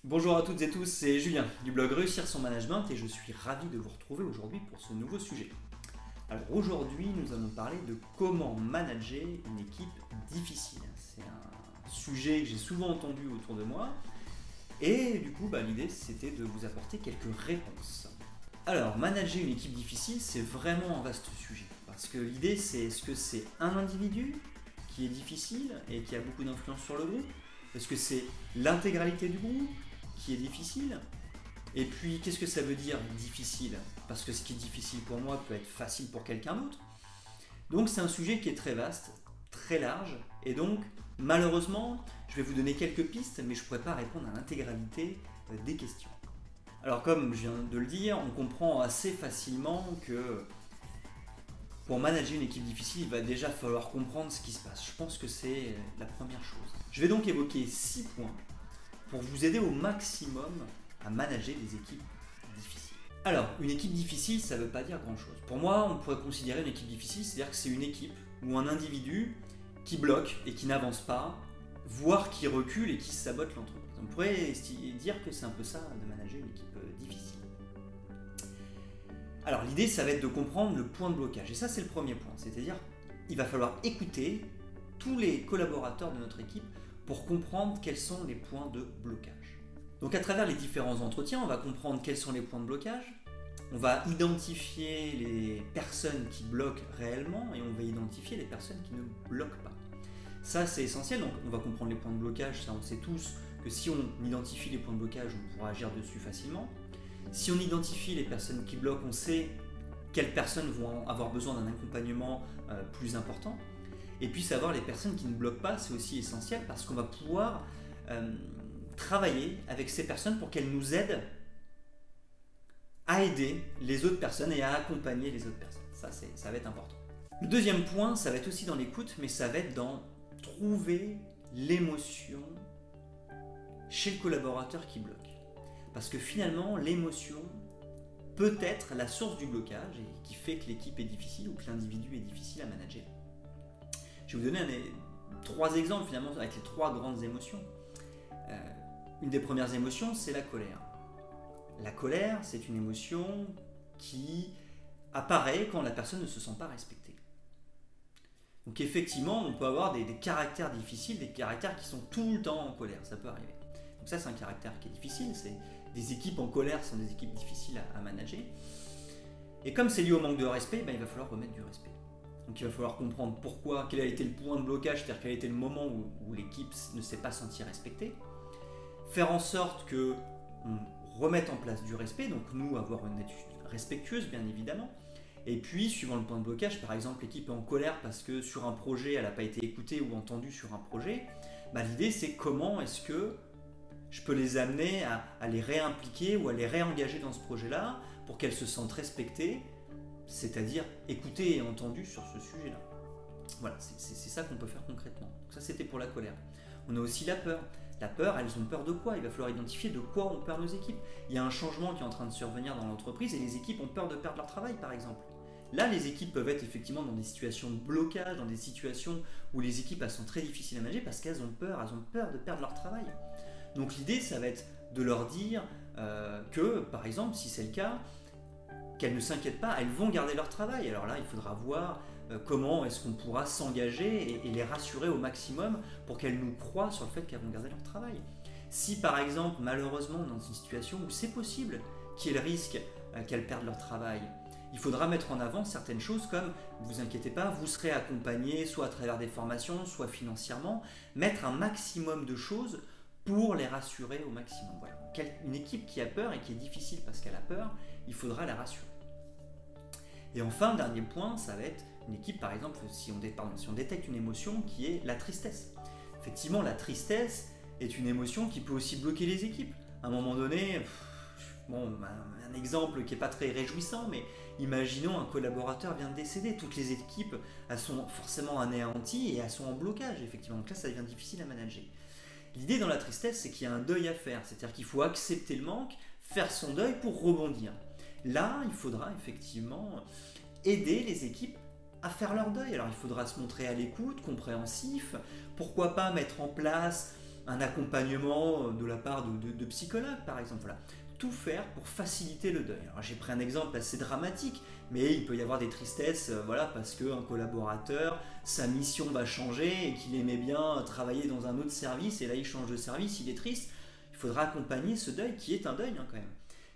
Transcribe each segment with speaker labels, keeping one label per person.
Speaker 1: Bonjour à toutes et tous, c'est Julien du blog Réussir son management et je suis ravi de vous retrouver aujourd'hui pour ce nouveau sujet. Alors aujourd'hui, nous allons parler de comment manager une équipe difficile. C'est un sujet que j'ai souvent entendu autour de moi et du coup, l'idée c'était de vous apporter quelques réponses. Alors, manager une équipe difficile, c'est vraiment un vaste sujet parce que l'idée c'est est-ce que c'est un individu qui est difficile et qui a beaucoup d'influence sur le groupe? Est-ce que c'est l'intégralité du groupe qui est difficile? Et puis, qu'est-ce que ça veut dire difficile? Parce que ce qui est difficile pour moi peut être facile pour quelqu'un d'autre. Donc, c'est un sujet qui est très vaste, très large, et donc, malheureusement, je vais vous donner quelques pistes, mais je ne pourrai pas répondre à l'intégralité des questions. Alors, comme je viens de le dire, on comprend assez facilement que pour manager une équipe difficile, il va déjà falloir comprendre ce qui se passe. Je pense que c'est la première chose. Je vais donc évoquer 6 points pour vous aider au maximum à manager des équipes difficiles. Alors, une équipe difficile, ça ne veut pas dire grand-chose. Pour moi, on pourrait considérer une équipe difficile, c'est-à-dire que c'est une équipe ou un individu qui bloque et qui n'avance pas, voire qui recule et qui sabote l'entreprise. On pourrait dire que c'est un peu ça de manager une équipe difficile. Alors, l'idée, ça va être de comprendre le point de blocage. Et ça, c'est le premier point. C'est-à-dire, il va falloir écouter tous les collaborateurs de notre équipe pour comprendre quels sont les points de blocage. Donc à travers les différents entretiens, on va comprendre quels sont les points de blocage, on va identifier les personnes qui bloquent réellement et on va identifier les personnes qui ne bloquent pas. Ça c'est essentiel, donc on va comprendre les points de blocage, ça on sait tous que si on identifie les points de blocage, on pourra agir dessus facilement. Si on identifie les personnes qui bloquent, on sait quelles personnes vont avoir besoin d'un accompagnement plus important. Et puis savoir les personnes qui ne bloquent pas, c'est aussi essentiel parce qu'on va pouvoir travailler avec ces personnes pour qu'elles nous aident à aider les autres personnes et à accompagner les autres personnes. Ça va être important. Le deuxième point, ça va être aussi dans l'écoute, mais ça va être dans trouver l'émotion chez le collaborateur qui bloque. Parce que finalement, l'émotion peut être la source du blocage et qui fait que l'équipe est difficile ou que l'individu est difficile à manager. Je vais vous donner 3 exemples finalement avec les 3 grandes émotions. Une des premières émotions, c'est la colère. La colère, c'est une émotion qui apparaît quand la personne ne se sent pas respectée. Donc effectivement, on peut avoir des caractères difficiles, des caractères qui sont tout le temps en colère, ça peut arriver. Donc ça, c'est un caractère qui est difficile, c'est des équipes en colère sont des équipes difficiles à manager. Et comme c'est lié au manque de respect, il va falloir remettre du respect. Donc il va falloir comprendre pourquoi, quel a été le point de blocage, c'est-à-dire quel a été le moment où l'équipe ne s'est pas sentie respectée. Faire en sorte qu'on remette en place du respect, donc nous avoir une attitude respectueuse bien évidemment. Et puis suivant le point de blocage, par exemple l'équipe est en colère parce que sur un projet elle n'a pas été écoutée ou entendue sur un projet, l'idée c'est comment est-ce que je peux les amener à les réimpliquer ou à les réengager dans ce projet-là pour qu'elles se sentent respectées, c'est-à-dire écoutées et entendues sur ce sujet-là. Voilà, c'est ça qu'on peut faire concrètement. Donc ça, c'était pour la colère. On a aussi la peur. La peur, elles ont peur de quoi? Il va falloir identifier de quoi ont peur nos équipes. Il y a un changement qui est en train de survenir dans l'entreprise et les équipes ont peur de perdre leur travail, par exemple. Là, les équipes peuvent être effectivement dans des situations de blocage, dans des situations où les équipes elles sont très difficiles à manager parce qu'elles ont peur de perdre leur travail. Donc l'idée, ça va être de leur dire que, par exemple, si c'est le cas, qu'elles ne s'inquiètent pas, elles vont garder leur travail. Alors là, il faudra voir comment est-ce qu'on pourra s'engager et les rassurer au maximum pour qu'elles nous croient sur le fait qu'elles vont garder leur travail. Si par exemple, malheureusement, dans une situation où c'est possible qu'il y ait le risque qu'elles perdent leur travail, il faudra mettre en avant certaines choses comme, ne vous inquiétez pas, vous serez accompagné soit à travers des formations, soit financièrement, mettre un maximum de choses pour les rassurer au maximum. Voilà. Une équipe qui a peur et qui est difficile parce qu'elle a peur, il faudra la rassurer. Et enfin, dernier point, ça va être une équipe, par exemple, si on détecte une émotion qui est la tristesse. Effectivement, la tristesse est une émotion qui peut aussi bloquer les équipes. À un moment donné, un exemple qui n'est pas très réjouissant, mais imaginons un collaborateur vient de décéder. Toutes les équipes elles sont forcément anéanties et elles sont en blocage, effectivement. Donc là, ça devient difficile à manager. L'idée dans la tristesse, c'est qu'il y a un deuil à faire, c'est-à-dire qu'il faut accepter le manque, faire son deuil pour rebondir. Là, il faudra effectivement aider les équipes à faire leur deuil. Alors il faudra se montrer à l'écoute, compréhensif, pourquoi pas mettre en place un accompagnement de la part de psychologues par exemple. Voilà. Tout faire pour faciliter le deuil. Alors j'ai pris un exemple assez dramatique, mais il peut y avoir des tristesses, voilà, parce qu'un collaborateur, sa mission va changer et qu'il aimait bien travailler dans un autre service et là il change de service, il est triste. Il faudra accompagner ce deuil qui est un deuil quand même.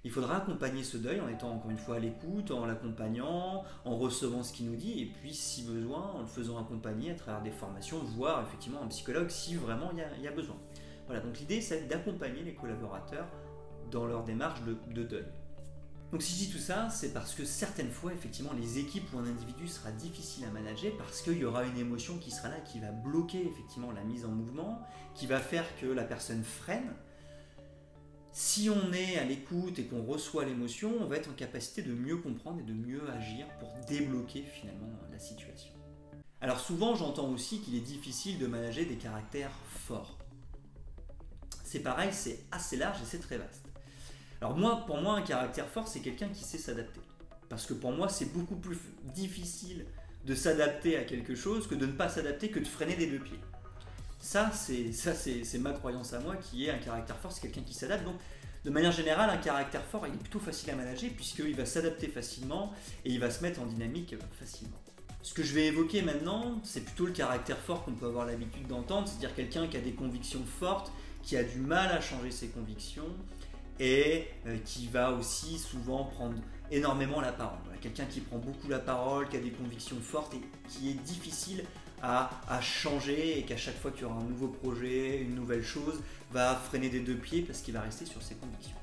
Speaker 1: Il faudra accompagner ce deuil en étant encore une fois à l'écoute, en l'accompagnant, en recevant ce qu'il nous dit et puis si besoin en le faisant accompagner à travers des formations, voire effectivement un psychologue si vraiment il y a besoin. Voilà, donc l'idée c'est d'accompagner les collaborateurs dans leur démarche de deuil. Donc si je dis tout ça, c'est parce que certaines fois, effectivement, les équipes ou un individu sera difficile à manager parce qu'il y aura une émotion qui sera là, qui va bloquer effectivement la mise en mouvement, qui va faire que la personne freine. Si on est à l'écoute et qu'on reçoit l'émotion, on va être en capacité de mieux comprendre et de mieux agir pour débloquer finalement la situation. Alors souvent, j'entends aussi qu'il est difficile de manager des caractères forts. C'est pareil, c'est assez large et c'est très vaste. Alors pour moi, un caractère fort, c'est quelqu'un qui sait s'adapter. Parce que pour moi, c'est beaucoup plus difficile de s'adapter à quelque chose que de ne pas s'adapter, que de freiner des deux pieds. Ça, c'est ma croyance à moi, qui est un caractère fort, c'est quelqu'un qui s'adapte. Donc, de manière générale, un caractère fort, il est plutôt facile à manager, puisqu'il va s'adapter facilement et il va se mettre en dynamique facilement. Ce que je vais évoquer maintenant, c'est plutôt le caractère fort qu'on peut avoir l'habitude d'entendre, c'est-à-dire quelqu'un qui a des convictions fortes, qui a du mal à changer ses convictions, et qui va aussi souvent prendre énormément la parole. Voilà, quelqu'un qui prend beaucoup la parole, qui a des convictions fortes et qui est difficile à changer et qu'à chaque fois qu'il y aura un nouveau projet, une nouvelle chose, va freiner des deux pieds parce qu'il va rester sur ses convictions.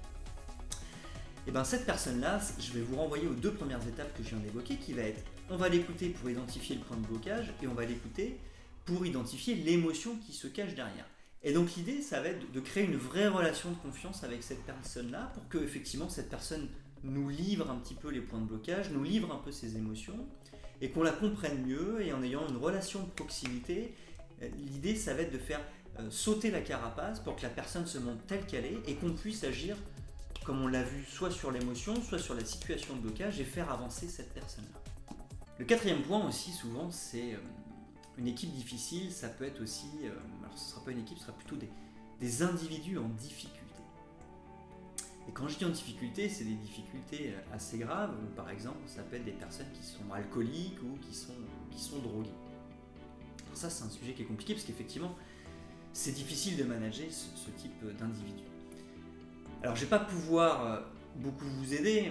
Speaker 1: Et bien cette personne-là, je vais vous renvoyer aux deux premières étapes que je viens d'évoquer, qui va être, on va l'écouter pour identifier le point de blocage et on va l'écouter pour identifier l'émotion qui se cache derrière. Et donc l'idée, ça va être de créer une vraie relation de confiance avec cette personne-là pour que effectivement cette personne nous livre un petit peu les points de blocage, nous livre un peu ses émotions et qu'on la comprenne mieux et en ayant une relation de proximité. L'idée, ça va être de faire sauter la carapace pour que la personne se montre telle qu'elle est et qu'on puisse agir comme on l'a vu soit sur l'émotion, soit sur la situation de blocage et faire avancer cette personne-là. Le quatrième point aussi souvent, c'est une équipe difficile, ça peut être aussi, alors ce ne sera pas une équipe, ce sera plutôt des individus en difficulté. Et quand je dis en difficulté, c'est des difficultés assez graves, où par exemple, ça peut être des personnes qui sont alcooliques ou qui sont droguées. Alors ça, c'est un sujet qui est compliqué, parce qu'effectivement, c'est difficile de manager ce type d'individu. Alors je ne vais pas pouvoir beaucoup vous aider,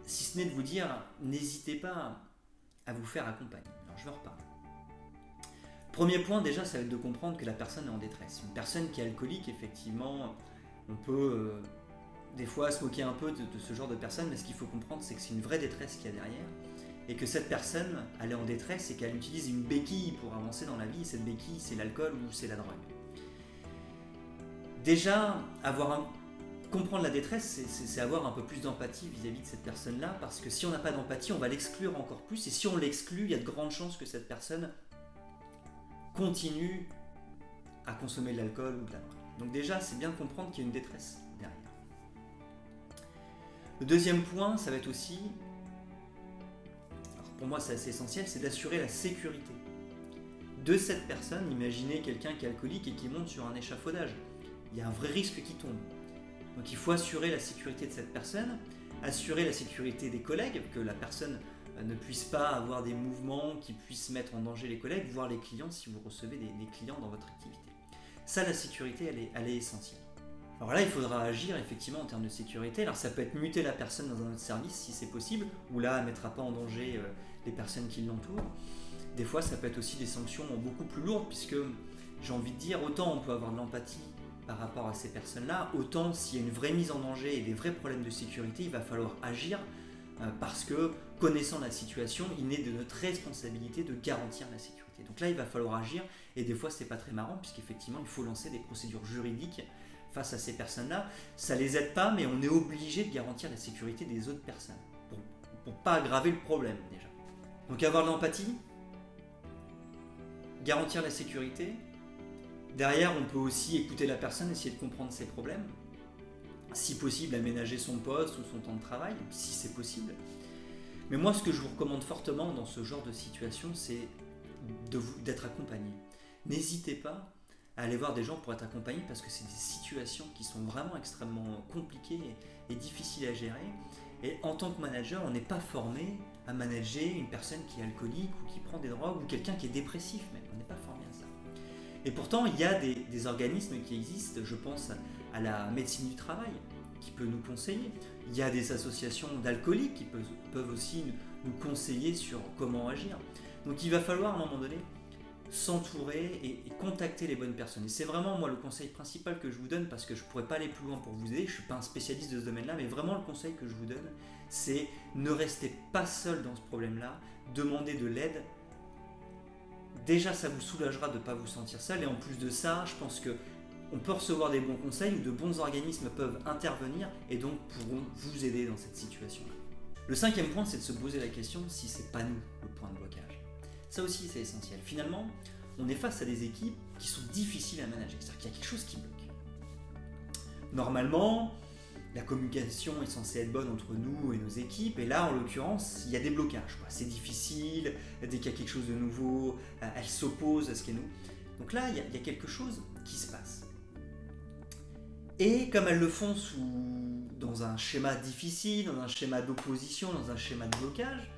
Speaker 1: si ce n'est de vous dire, n'hésitez pas à vous faire accompagner. Alors je vais en reparler. Premier point, déjà, ça va être de comprendre que la personne est en détresse. Une personne qui est alcoolique, effectivement, on peut des fois se moquer un peu de ce genre de personne, mais ce qu'il faut comprendre, c'est que c'est une vraie détresse qu'il y a derrière, et que cette personne, elle est en détresse et qu'elle utilise une béquille pour avancer dans la vie, et cette béquille, c'est l'alcool ou c'est la drogue. Déjà, comprendre la détresse, c'est avoir un peu plus d'empathie vis-à-vis de cette personne-là, parce que si on n'a pas d'empathie, on va l'exclure encore plus, et si on l'exclut, il y a de grandes chances que cette personne continue à consommer de l'alcool ou de la drogue. Donc déjà, c'est bien de comprendre qu'il y a une détresse derrière. Le deuxième point, ça va être aussi, alors pour moi c'est assez essentiel, c'est d'assurer la sécurité de cette personne. Imaginez quelqu'un qui est alcoolique et qui monte sur un échafaudage. Il y a un vrai risque qui tombe. Donc il faut assurer la sécurité de cette personne, assurer la sécurité des collègues, que la personne ne puisse pas avoir des mouvements qui puissent mettre en danger les collègues, voire les clients si vous recevez des clients dans votre activité. Ça, la sécurité, elle est essentielle. Alors là, il faudra agir effectivement en termes de sécurité. Alors ça peut être muter la personne dans un autre service si c'est possible, ou là, elle ne mettra pas en danger les personnes qui l'entourent. Des fois, ça peut être aussi des sanctions beaucoup plus lourdes, puisque j'ai envie de dire, autant on peut avoir de l'empathie par rapport à ces personnes-là, autant s'il y a une vraie mise en danger et des vrais problèmes de sécurité, il va falloir agir parce que, connaissant la situation, il est de notre responsabilité de garantir la sécurité. Donc là, il va falloir agir, et des fois, c'est pas très marrant, puisqu'effectivement, il faut lancer des procédures juridiques face à ces personnes-là. Ça les aide pas, mais on est obligé de garantir la sécurité des autres personnes, pour pas aggraver le problème, déjà. Donc avoir de l'empathie, garantir la sécurité. Derrière, on peut aussi écouter la personne, essayer de comprendre ses problèmes. Si possible, aménager son poste ou son temps de travail, si c'est possible. Mais moi, ce que je vous recommande fortement dans ce genre de situation, c'est d'être accompagné. N'hésitez pas à aller voir des gens pour être accompagnés parce que c'est des situations qui sont vraiment extrêmement compliquées et difficiles à gérer. Et en tant que manager, on n'est pas formé à manager une personne qui est alcoolique ou qui prend des drogues ou quelqu'un qui est dépressif même. On n'est pas formé à ça. Et pourtant, il y a des organismes qui existent, je pense à la médecine du travail, qui peut nous conseiller. Il y a des associations d'alcooliques qui peuvent aussi nous conseiller sur comment agir. Donc il va falloir à un moment donné s'entourer et contacter les bonnes personnes. Et c'est vraiment moi le conseil principal que je vous donne, parce que je ne pourrais pas aller plus loin pour vous aider, je ne suis pas un spécialiste de ce domaine-là, mais vraiment le conseil que je vous donne, c'est ne restez pas seul dans ce problème-là, demandez de l'aide. Déjà ça vous soulagera de ne pas vous sentir seul, et en plus de ça, je pense que on peut recevoir des bons conseils ou de bons organismes peuvent intervenir et donc pourront vous aider dans cette situation-là. Le 5e point, c'est de se poser la question si c'est pas nous le point de blocage. Ça aussi, c'est essentiel. Finalement, on est face à des équipes qui sont difficiles à manager, c'est-à-dire qu'il y a quelque chose qui bloque. Normalement, la communication est censée être bonne entre nous et nos équipes, et là, en l'occurrence, il y a des blocages. C'est difficile, dès qu'il y a quelque chose de nouveau, elles s'opposent à ce qu'est nous. Donc là, il y a quelque chose qui se passe. Et comme elles le font dans un schéma difficile, dans un schéma d'opposition, dans un schéma de blocage,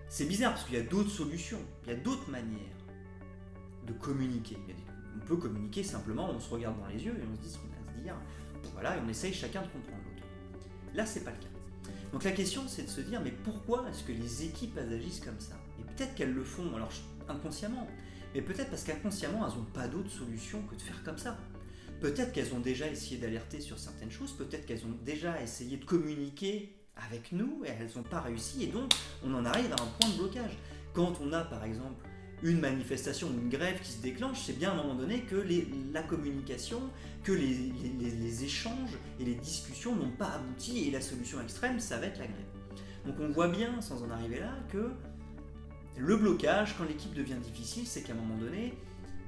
Speaker 1: c'est bizarre parce qu'il y a d'autres solutions, il y a d'autres manières de communiquer. On peut communiquer simplement, on se regarde dans les yeux et on se dit ce qu'on a à se dire, voilà, et on essaye chacun de comprendre l'autre. Là, c'est pas le cas. Donc la question, c'est de se dire, mais pourquoi est-ce que les équipes elles agissent comme ça? Et peut-être qu'elles le font, alors inconsciemment, mais peut-être parce qu'inconsciemment, elles n'ont pas d'autre solution que de faire comme ça. Peut-être qu'elles ont déjà essayé d'alerter sur certaines choses, peut-être qu'elles ont déjà essayé de communiquer avec nous et elles n'ont pas réussi, et donc on en arrive à un point de blocage. Quand on a par exemple une manifestation ou une grève qui se déclenche, c'est bien à un moment donné que la communication, que les échanges et les discussions n'ont pas abouti, et la solution extrême, ça va être la grève. Donc on voit bien, sans en arriver là, que le blocage, quand l'équipe devient difficile, c'est qu'à un moment donné,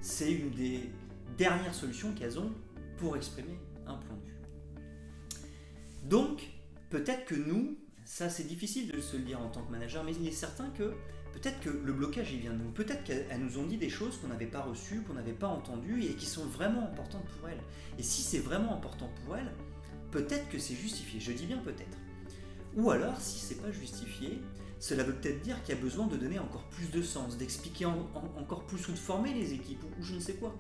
Speaker 1: c'est une des dernières solutions qu'elles ont pour exprimer un point de vue. Donc, peut-être que nous, ça c'est difficile de se le dire en tant que manager, mais il est certain que peut-être que le blocage il vient de nous, peut-être qu'elles nous ont dit des choses qu'on n'avait pas reçues, qu'on n'avait pas entendues et qui sont vraiment importantes pour elles. Et si c'est vraiment important pour elles, peut-être que c'est justifié, je dis bien peut-être. Ou alors, si c'est pas justifié, cela veut peut-être dire qu'il y a besoin de donner encore plus de sens, d'expliquer encore plus ou de former les équipes ou je ne sais quoi.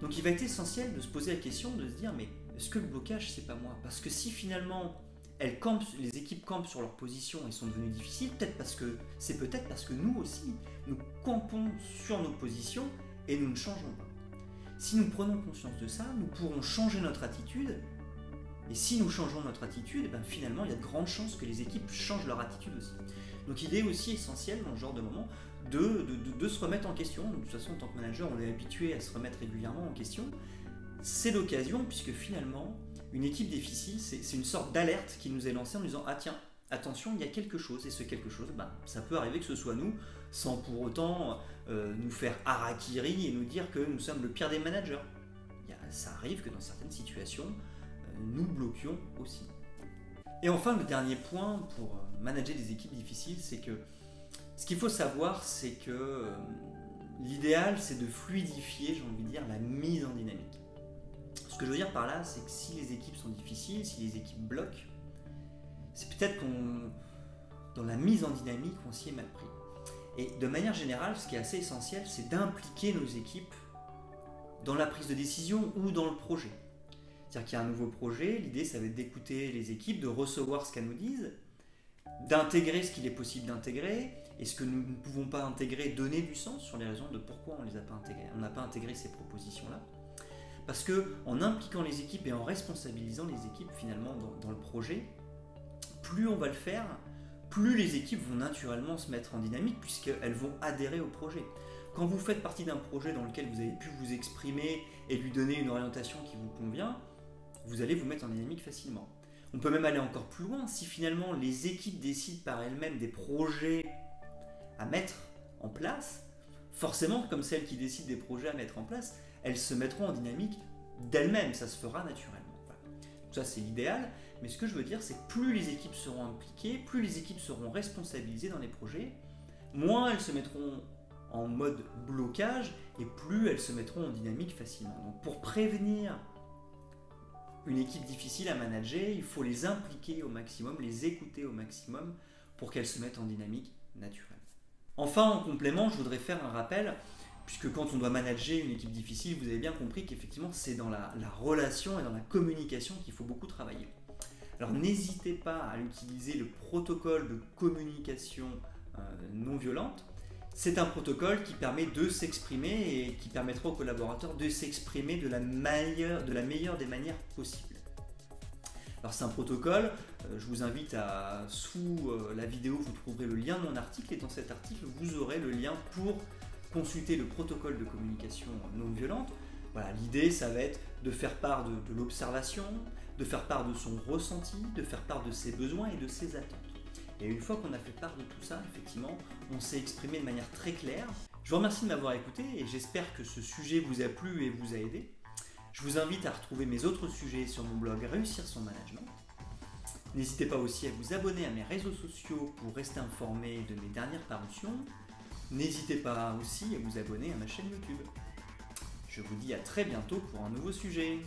Speaker 1: Donc il va être essentiel de se poser la question, de se dire mais est-ce que le blocage c'est pas moi? Parce que si finalement les équipes campent sur leur position et sont devenues difficiles, c'est peut-être parce que nous aussi, nous campons sur nos positions et nous ne changeons pas. Si nous prenons conscience de ça, nous pourrons changer notre attitude, et si nous changeons notre attitude, ben finalement il y a de grandes chances que les équipes changent leur attitude aussi. Donc il est aussi essentiel dans ce genre de moment de se remettre en question. De toute façon, en tant que manager, on est habitué à se remettre régulièrement en question. C'est l'occasion, puisque finalement, une équipe difficile, c'est une sorte d'alerte qui nous est lancée en nous disant « Ah tiens, attention, il y a quelque chose », et ce quelque chose, ça peut arriver que ce soit nous, sans pour autant nous faire harakiri et nous dire que nous sommes le pire des managers. Ça arrive que dans certaines situations, nous bloquions aussi. Et enfin, le dernier point pour manager des équipes difficiles, c'est que ce qu'il faut savoir, c'est que l'idéal, c'est de fluidifier, j'ai envie de dire, la mise en dynamique. Ce que je veux dire par là, c'est que si les équipes sont difficiles, si les équipes bloquent, c'est peut-être dans la mise en dynamique, on s'y est mal pris. Et de manière générale, ce qui est assez essentiel, c'est d'impliquer nos équipes dans la prise de décision ou dans le projet. C'est-à-dire qu'il y a un nouveau projet, l'idée, ça va être d'écouter les équipes, de recevoir ce qu'elles nous disent, d'intégrer ce qu'il est possible d'intégrer, et ce que nous ne pouvons pas intégrer, donner du sens sur les raisons de pourquoi on les a pas intégrées. On n'a pas intégré ces propositions-là. Parce qu'en impliquant les équipes et en responsabilisant les équipes finalement dans le projet, plus on va le faire, plus les équipes vont naturellement se mettre en dynamique puisqu'elles vont adhérer au projet. Quand vous faites partie d'un projet dans lequel vous avez pu vous exprimer et lui donner une orientation qui vous convient, vous allez vous mettre en dynamique facilement. On peut même aller encore plus loin, si finalement les équipes décident par elles-mêmes des projets à mettre en place, forcément, comme celles qui décident des projets à mettre en place, elles se mettront en dynamique d'elles-mêmes, ça se fera naturellement. Voilà. Donc ça c'est l'idéal, mais ce que je veux dire c'est que plus les équipes seront impliquées, plus les équipes seront responsabilisées dans les projets, moins elles se mettront en mode blocage et plus elles se mettront en dynamique facilement. Donc pour prévenir une équipe difficile à manager, il faut les impliquer au maximum, les écouter au maximum pour qu'elles se mettent en dynamique naturelle. Enfin, en complément, je voudrais faire un rappel, puisque quand on doit manager une équipe difficile, vous avez bien compris qu'effectivement c'est dans la relation et dans la communication qu'il faut beaucoup travailler. Alors n'hésitez pas à utiliser le protocole de communication non violente. C'est un protocole qui permet de s'exprimer et qui permettra aux collaborateurs de s'exprimer de la meilleure des manières possibles. Alors c'est un protocole, je vous invite sous la vidéo, vous trouverez le lien de mon article et dans cet article vous aurez le lien pour consulter le protocole de communication non violente. Voilà, l'idée ça va être de faire part de l'observation, de faire part de son ressenti, de faire part de ses besoins et de ses attentes. Et une fois qu'on a fait part de tout ça, effectivement, on s'est exprimé de manière très claire. Je vous remercie de m'avoir écouté et j'espère que ce sujet vous a plu et vous a aidé. Je vous invite à retrouver mes autres sujets sur mon blog Réussir son management. N'hésitez pas aussi à vous abonner à mes réseaux sociaux pour rester informé de mes dernières parutions. N'hésitez pas aussi à vous abonner à ma chaîne YouTube. Je vous dis à très bientôt pour un nouveau sujet.